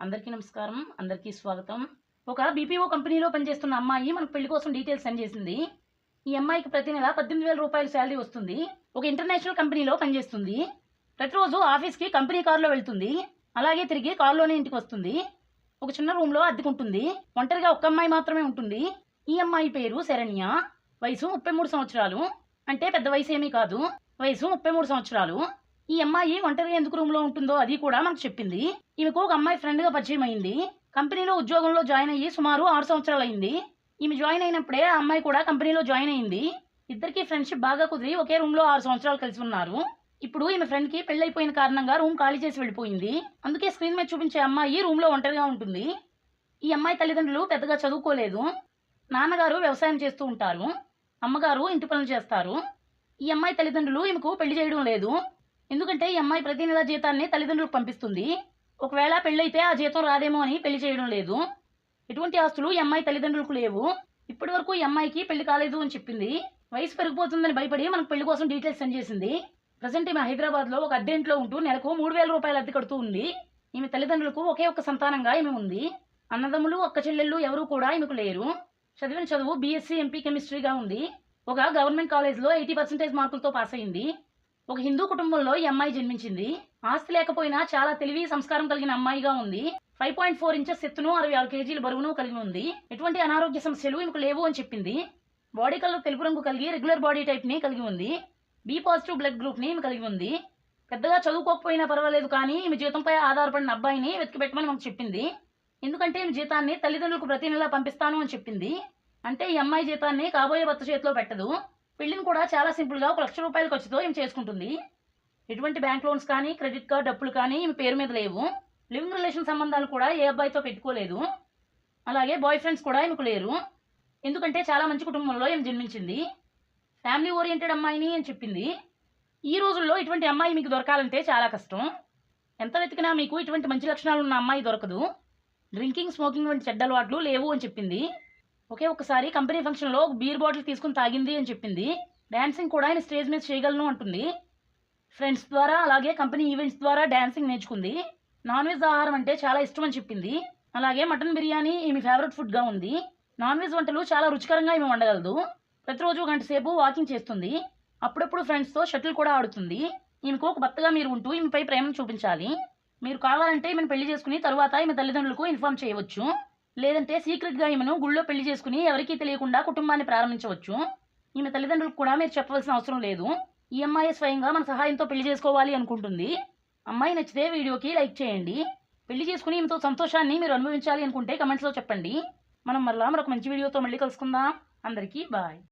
అందరికీ నమస్కారం. అందరికీ స్వాగతం. ఒక బీపీఓ కంపెనీలో పనిచేస్తున్న అమ్మాయి మనకు పెళ్లి కోసం డీటెయిల్స్ సెండ్ చేసింది. ఈ అమ్మాయికి ప్రతి నెల 18,000 రూపాయల శాలరీ వస్తుంది. ఒక ఇంటర్నేషనల్ కంపెనీలో పనిచేస్తుంది. ప్రతిరోజు ఆఫీస్కి కంపెనీ కారులో వెళ్తుంది. అలాగే తిరిగి కారులోనే ఇంటికి వస్తుంది. ఒక చిన్న రూమ్లో అద్దెకుంటుంది. ఒంటరిగా ఒక్క అమ్మాయి మాత్రమే ఉంటుంది. ఈ అమ్మాయి పేరు శరణ్య. వయసు 33 సంవత్సరాలు. అంటే పెద్ద వయసు ఏమీ కాదు. వయసు 33 సంవత్సరాలు. ఈ అమ్మాయి ఒంటరిగా ఎందుకు రూమ్లో ఉంటుందో అది కూడా మనకు చెప్పింది. ఈమెకు ఒక అమ్మాయి ఫ్రెండ్గా పరిచయం అయింది. కంపెనీలో ఉద్యోగంలో జాయిన్ అయ్యి సుమారు 6 సంవత్సరాలు అయింది. ఈమె జాయిన్ అయినప్పుడే ఆ అమ్మాయి కూడా కంపెనీలో జాయిన్ అయింది. ఇద్దరికి ఫ్రెండ్షిప్ బాగా కుదిరి ఒకే రూమ్లో 6 సంవత్సరాలు కలిసి ఉన్నారు. ఇప్పుడు ఈమె ఫ్రెండ్కి పెళ్ళైపోయిన కారణంగా రూమ్ ఖాళీ చేసి వెళ్ళిపోయింది. అందుకే స్క్రీన్ మీద చూపించే అమ్మాయి రూమ్లో ఒంటరిగా ఉంటుంది. ఈ అమ్మాయి తల్లిదండ్రులు పెద్దగా చదువుకోలేదు. నాన్నగారు వ్యవసాయం చేస్తూ ఉంటారు. అమ్మగారు ఇంటి పనులు చేస్తారు. ఈ అమ్మాయి తల్లిదండ్రులు ఈమెకు పెళ్లి చేయడం లేదు. ఎందుకంటే ఈ అమ్మాయి ప్రతి నెల జీతాన్ని తల్లిదండ్రులకు పంపిస్తుంది. ఒకవేళ పెళ్ళైతే ఆ జీతం రాదేమో అని పెళ్లి చేయడం లేదు. ఎటువంటి ఆస్తులు ఈ అమ్మాయి తల్లిదండ్రులకు లేవు. ఇప్పటి వరకు ఈ అమ్మాయికి పెళ్లి కాలేదు అని చెప్పింది. వయసు పెరిగిపోతుందని భయపడి మనకు పెళ్లి కోసం డీటెయిల్స్ సెండ్ చేసింది. ప్రజెంట్ ఈమె హైదరాబాద్లో ఒక అద్దె ఇంట్లో ఉంటూ నెలకు 3,000 రూపాయలు అద్దె కడుతూ ఉంది. ఈమె తల్లిదండ్రులకు ఒకే ఒక్క సంతానంగా ఈమె ఉంది. అన్నదమ్ములు అక్క చెల్లెళ్ళు ఎవరూ కూడా ఈమెకు లేరు. చదివిన చదువు బీఎస్సీ ఎంపీ కెమిస్ట్రీగా ఉంది. ఒక గవర్నమెంట్ కాలేజ్లో 80% మార్కులతో పాస్ అయింది. ఒక హిందూ కుటుంబంలో ఈ అమ్మాయి జన్మించింది. ఆస్తి లేకపోయినా చాలా తెలివి సంస్కారం కలిగిన అమ్మాయిగా ఉంది. 5.4 ఇంచెస్ ఎత్తును 66 కేజీల బరువును కలిగి ఉంది. ఎటువంటి అనారోగ్య సమస్యలు ఈమెకు లేవు అని చెప్పింది. బాడీ కలర్ తెలుపు రంగు కలిగి రెగ్యులర్ బాడీ టైప్ని కలిగి ఉంది. బి పాజిటివ్ బ్లడ్ గ్రూప్ని ఈమె కలిగి ఉంది. పెద్దగా చదువుకోకపోయినా పర్వాలేదు, కానీ ఈమె జీతంపై ఆధారపడిన అబ్బాయిని వెతికి పెట్టమని మనకు చెప్పింది. ఎందుకంటే ఈమె జీతాన్ని తల్లిదండ్రులకు ప్రతి నెలా పంపిస్తాను అని చెప్పింది. అంటే ఈ అమ్మాయి జీతాన్ని కాబోయే భర్త చేతిలో పెట్టదు. పెళ్లిని కూడా చాలా సింపుల్గా 1 లక్ష రూపాయల ఖర్చుతో ఈమె చేసుకుంటుంది. ఎటువంటి బ్యాంక్ లోన్స్ కానీ క్రెడిట్ కార్డ్ డబ్బులు కానీ ఈమె పేరు మీద లేవు. లివింగ్ రిలేషన్ సంబంధాలు కూడా ఏ అబ్బాయితో పెట్టుకోలేదు. అలాగే బాయ్ ఫ్రెండ్స్ కూడా ఈమెకు లేరు. ఎందుకంటే చాలా మంచి కుటుంబంలో ఈమె జన్మించింది. ఫ్యామిలీ ఓరియంటెడ్ అమ్మాయిని అని చెప్పింది. ఈ రోజుల్లో ఇటువంటి అమ్మాయి మీకు దొరకాలంటే చాలా కష్టం. ఎంత వెతికినా మీకు ఇటువంటి మంచి లక్షణాలు ఉన్న అమ్మాయి దొరకదు. డ్రింకింగ్ స్మోకింగ్ వంటి చెడ్డ అలవాట్లు లేవు అని చెప్పింది. ఒకే ఒకసారి కంపెనీ ఫంక్షన్లో ఒక బీర్ బాటిల్ తీసుకుని తాగింది అని చెప్పింది. డాన్సింగ్ కూడా ఆయన స్టేజ్ మీద చేయగలను అంటుంది. ఫ్రెండ్స్ ద్వారా అలాగే కంపెనీ ఈవెంట్స్ ద్వారా డాన్సింగ్ నేర్చుకుంది. నాన్ వెజ్ ఆహారం అంటే చాలా ఇష్టం అని చెప్పింది. అలాగే మటన్ బిర్యానీ ఈమె ఫేవరెట్ ఫుడ్గా ఉంది. నాన్ వెజ్ వంటలు చాలా రుచికరంగా ఈమె వండగలదు. ప్రతిరోజు 1 గంట సేపు వాకింగ్ చేస్తుంది. అప్పుడప్పుడు ఫ్రెండ్స్తో షటిల్ కూడా ఆడుతుంది. ఈమెకు ఒక భర్తగా మీరు ఉంటూ ఈమెపై ప్రేమను చూపించాలి. మీరు కావాలంటే ఈమెను పెళ్లి చేసుకుని తరువాత ఈమె తల్లిదండ్రులకు ఇన్ఫార్మ్ చేయవచ్చు. లేదంటే సీక్రెట్గా ఈమెను గుళ్ళో పెళ్లి చేసుకుని ఎవరికీ తెలియకుండా కుటుంబాన్ని ప్రారంభించవచ్చు. ఈమె తల్లిదండ్రులకు కూడా మీరు చెప్పవలసిన అవసరం లేదు. ఈ అమ్మాయి స్వయంగా మన సహాయంతో పెళ్లి చేసుకోవాలి అనుకుంటుంది. అమ్మాయి నచ్చితే వీడియోకి లైక్ చేయండి. పెళ్లి చేసుకుని ఈమెతో సంతోషాన్ని మీరు అనుభవించాలి అనుకుంటే కమెంట్స్లో చెప్పండి. మనం మరలా మరొక మంచి వీడియోతో మళ్ళీ కలుసుకుందాం. అందరికీ బాయ్.